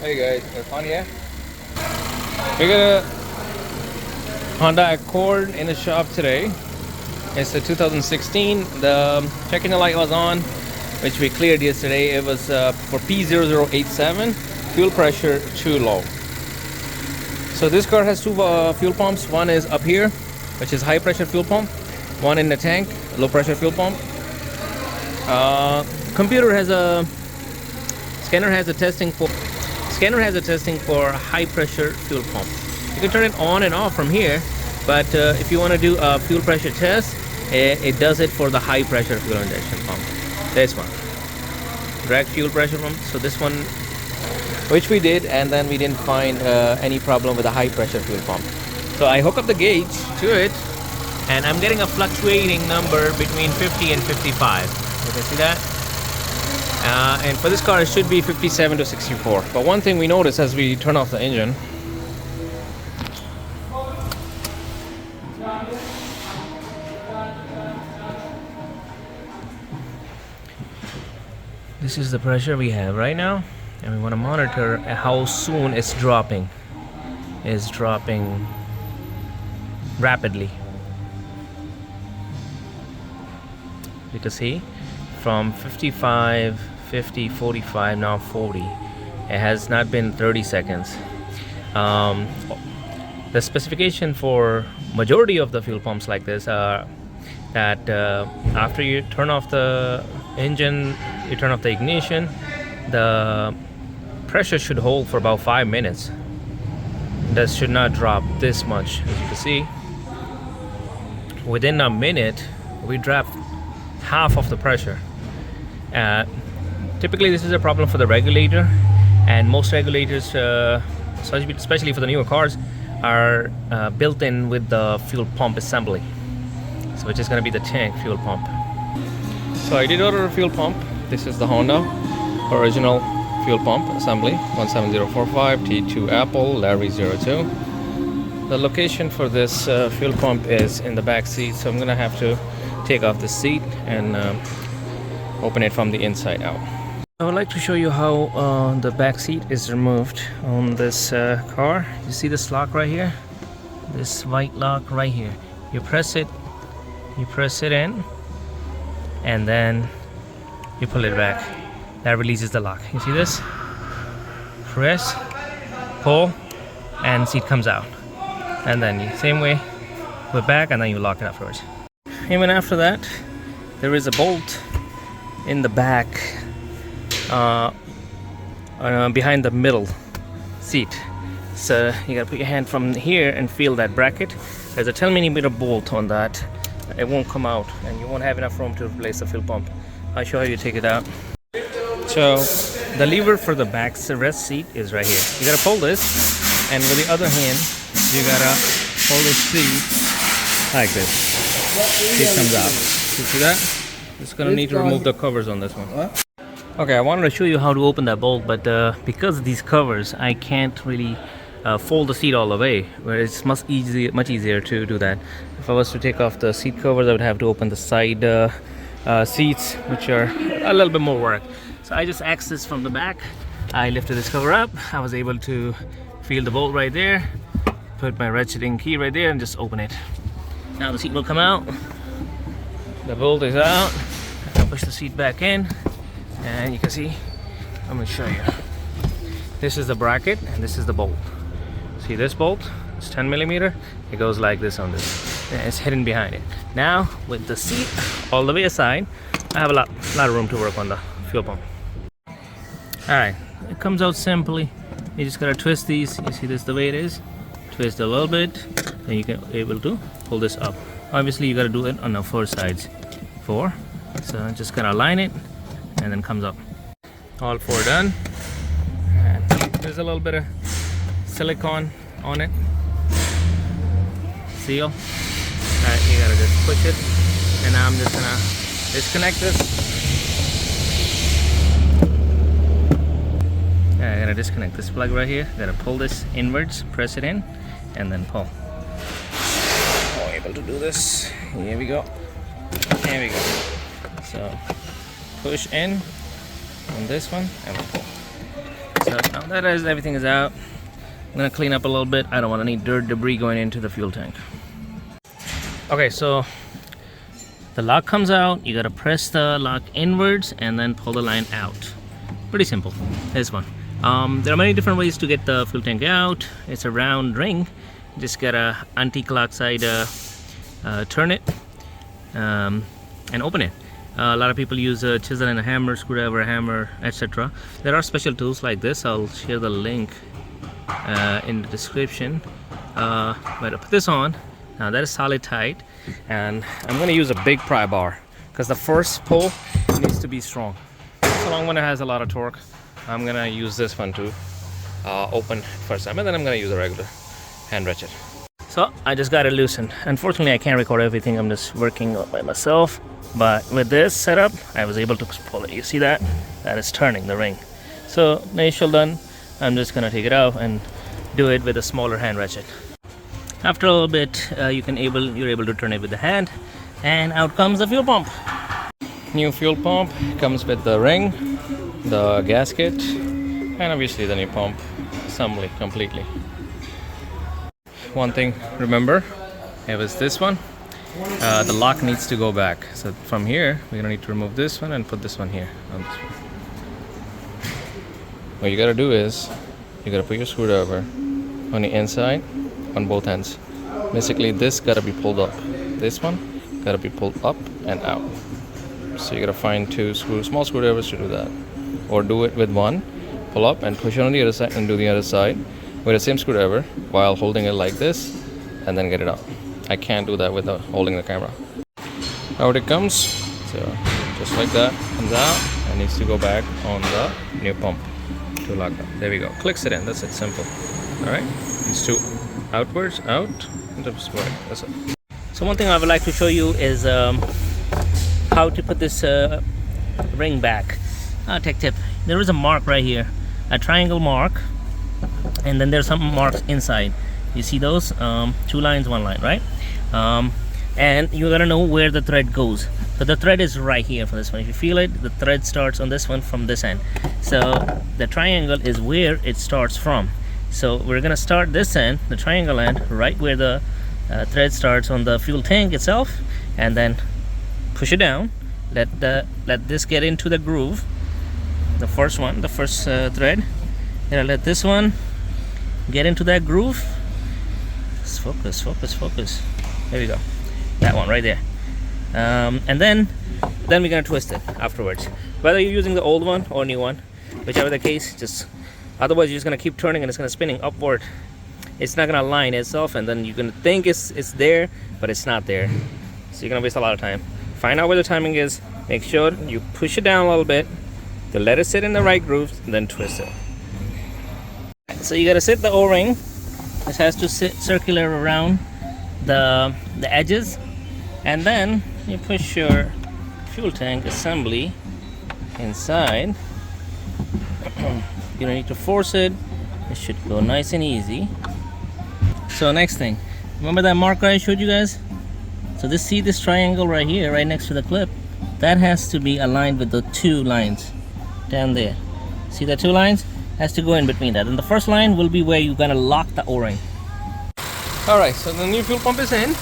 Hey guys, fun, yeah? We got a Honda Accord in the shop today. It's a 2016. The check engine light was on, which we cleared yesterday. It was for P0087, fuel pressure too low. So this car has two fuel pumps. One is up here, which is high pressure fuel pump. One in the tank, low pressure fuel pump. Computer has a scanner has a testing for high pressure fuel pump. You can turn it on and off from here, but if you want to do a fuel pressure test, it does it for the high pressure fuel injection pump. This one, direct fuel pressure pump. So this one, which we did, and then we didn't find any problem with the high pressure fuel pump. So I hook up the gauge to it, and I'm getting a fluctuating number between 50 and 55. You can see that. And for this car, it should be 57 to 64. But one thing we notice as we turn off the engine, this is the pressure we have right now, and we want to monitor how soon it's dropping. It's dropping rapidly. You can see from 55, 50, 45, now 40. It has not been 30 seconds. The specification for majority of the fuel pumps like this are that after you turn off the engine, you turn off the ignition, the pressure should hold for about 5 minutes. That should not drop this much. As you can see, within a minute we dropped half of the pressure. Typically this is a problem for the regulator, and most regulators, especially for the newer cars, are built in with the fuel pump assembly, so which is going to be the tank fuel pump. So I did order a fuel pump. This is the Honda original fuel pump assembly, 17045 T2 Apple Larry 02. The location for this fuel pump is in the back seat, so I'm gonna have to take off the seat and open it from the inside out. I would like to show you how the back seat is removed on this car. You see this lock right here, this white lock right here. You press it in, and then you pull it back. That releases the lock. You see this? Press, pull, and seat comes out. And then same way, put it back, and then you lock it afterwards. Even after that, there is a bolt in the back behind the middle seat. So you gotta put your hand from here and feel that bracket. There's a 10mm bolt on that. It won't come out, and you won't have enough room to replace the fuel pump. I'll show you how you take it out. So the lever for the back rest seat is right here. You gotta pull this, and with the other hand you gotta hold this seat like this. It comes out. You see that? Just gonna need to remove the covers on this one. Okay, I wanted to show you how to open that bolt, but because of these covers, I can't really fold the seat all the way, where it's much easier to do that. If I was to take off the seat covers, I would have to open the side seats, which are a little bit more work. So I just axed this from the back. I lifted this cover up. I was able to feel the bolt right there, put my ratcheting key right there, and just open it. Now the seat will come out. The bolt is out. I push the seat back in, and you can see, I'm going to show you. This is the bracket, and this is the bolt. See this bolt? It's 10mm. It goes like this on this. And it's hidden behind it. Now with the seat all the way aside, I have a lot of room to work on the fuel pump. Alright, it comes out simply. You just gotta twist these. You see this the way it is? Twist a little bit, and you can able to pull this up. Obviously you gotta do it on the four sides. So just gonna align it, and then comes up. All four done. And there's a little bit of silicone on it. Seal. Alright, you gotta just push it, and now I'm just gonna disconnect this. I gotta disconnect this plug right here. Gotta pull this inwards, press it in, and then pull. Oh, able to do this. Here we go. Here we go. So push in on this one and pull. So now that is, everything is out. I'm gonna clean up a little bit. I don't want any dirt, debris going into the fuel tank. Okay, so the lock comes out. You gotta press the lock inwards and then pull the line out. Pretty simple. This one. There are many different ways to get the fuel tank out. It's a round ring. Just gotta anti-clock side turn it and open it. A lot of people use a chisel and a hammer, screwdriver, hammer, etc. There are special tools like this. I'll share the link in the description. But I put this on. Now that is solid tight, and I'm going to use a big pry bar because the first pull needs to be strong. So long one that has a lot of torque, I'm going to use this one to open first time, and then I'm going to use a regular hand ratchet. So I just got it loosened. Unfortunately, I can't record everything. I'm just working by myself. But with this setup, I was able to pull it. You see that? That is turning the ring. So the initial done. I'm just going to take it out and do it with a smaller hand ratchet. After a little bit, you're able to turn it with the hand, and out comes the fuel pump. New fuel pump comes with the ring, the gasket, and obviously the new pump assembly completely. One thing, remember, it was this one. The lock needs to go back. So from here, we're gonna need to remove this one and put this one here. On this one. What you gotta do is, you gotta put your screwdriver on the inside, on both ends. Basically, this gotta be pulled up. This one gotta be pulled up and out. So you gotta find two small screwdrivers to do that, or do it with one. Pull up and push it on the other side, and do the other side with the same screwdriver while holding it like this, and then get it out. I can't do that without holding the camera. Out it comes. So just like that, comes out and needs to go back on the new pump to lock up. There we go. Clicks it in. That's it. Simple. All right. These two outwards, out, and just right. That's it. So one thing I would like to show you is how to put this ring back. Tech tip. There is a mark right here, a triangle mark, and then there's some marks inside. You see those? 2 lines, 1 line, right? And you gotta know where the thread goes. So the thread is right here for this one. If you feel it, the thread starts on this one from this end. So the triangle is where it starts from. So we're gonna start this end, the triangle end, right where the thread starts on the fuel tank itself, and then push it down. Let this get into the groove. The first one, the first thread. Then let this one get into that groove. Let's focus, focus, focus. There we go. That one right there. And then we're gonna twist it afterwards. Whether you're using the old one or new one, whichever the case, just otherwise you're just gonna keep turning and it's gonna spinning upward. It's not gonna align itself, and then you're gonna think it's there, but it's not there. So you're gonna waste a lot of time. Find out where the timing is. Make sure you push it down a little bit to let it sit in the right grooves, and then twist it. So you gotta sit the O-ring. This has to sit circular around the edges, and then you push your fuel tank assembly inside. You don't need to force it. It should go nice and easy. So next thing, remember that marker I showed you guys? So see this triangle right here, right next to the clip? That has to be aligned with the 2 lines down there. See the 2 lines? Has to go in between that. And the first line will be where you're gonna lock the O-ring. Alright, so the new fuel pump is in,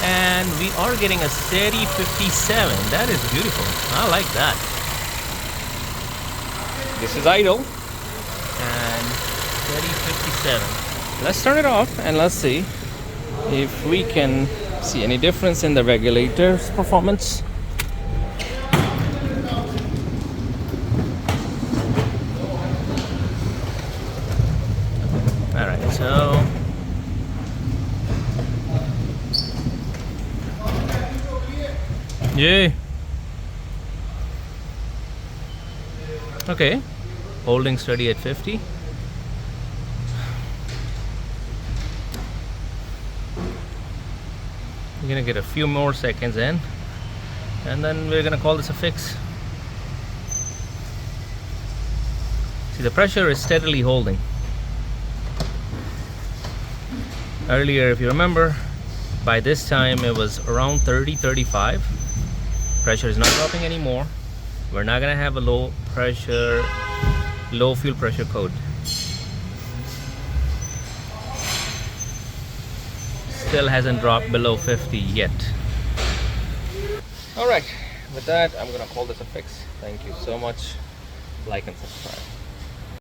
and we are getting a steady 57. That is beautiful. I like that. This is idle, and steady 57. Let's turn it off and let's see if we can see any difference in the regulator's performance. Alright, so yay. Okay, holding steady at 50. We're gonna get a few more seconds in, and then we're gonna call this a fix. See, the pressure is steadily holding. Earlier, if you remember, by this time it was around 30-35. Pressure is not dropping anymore. We're not gonna have a low fuel pressure code. still hasn't dropped below 50 yet. All right, with that, I'm gonna call this a fix. Thank you so much. Like and subscribe.